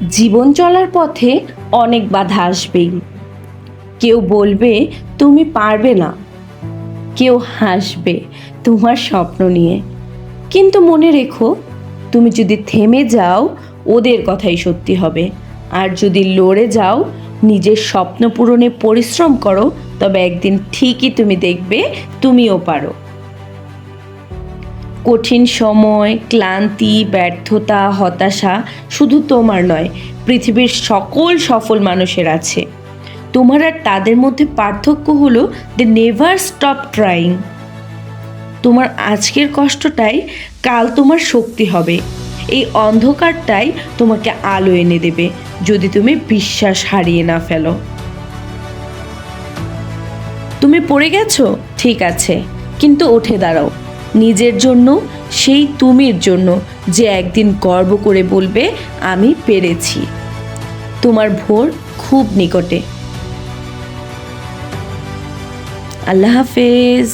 জীবন চলার পথে অনেক বাধা আসবেই। কেউ বলবে তুমি পারবে না, কেউ হাসবে তোমার স্বপ্ন নিয়ে। কিন্তু মনে রেখো, তুমি যদি থেমে যাও ওদের কথাই সত্যি হবে, আর যদি লড়ে যাও, নিজের স্বপ্ন পূরণে পরিশ্রম করো, তবে একদিন ঠিকই তুমি দেখবে তুমিও পারো। কঠিন সময়, ক্লান্তি, ব্যর্থতা, হতাশা শুধু তোমার নয়, পৃথিবীর সকল সফল মানুষের আছে। তোমার আর তাদের মধ্যে পার্থক্য হলো দে নেভার স্টপ ট্রাইং। তোমার আজকের কষ্টটাই কাল তোমার শক্তি হবে। এই অন্ধকারটাই তোমাকে আলো এনে দেবে, যদি তুমি বিশ্বাস হারিয়ে না ফেলো। তুমি পড়ে গেছো, ঠিক আছে, কিন্তু উঠে দাঁড়াও। নিজের জন্য, সেই তুমির জন্য যে একদিন গর্ব করে বলবে আমি পেরেছি। তোমার ভোর খুব নিকটে। আল্লাহ হাফেজ।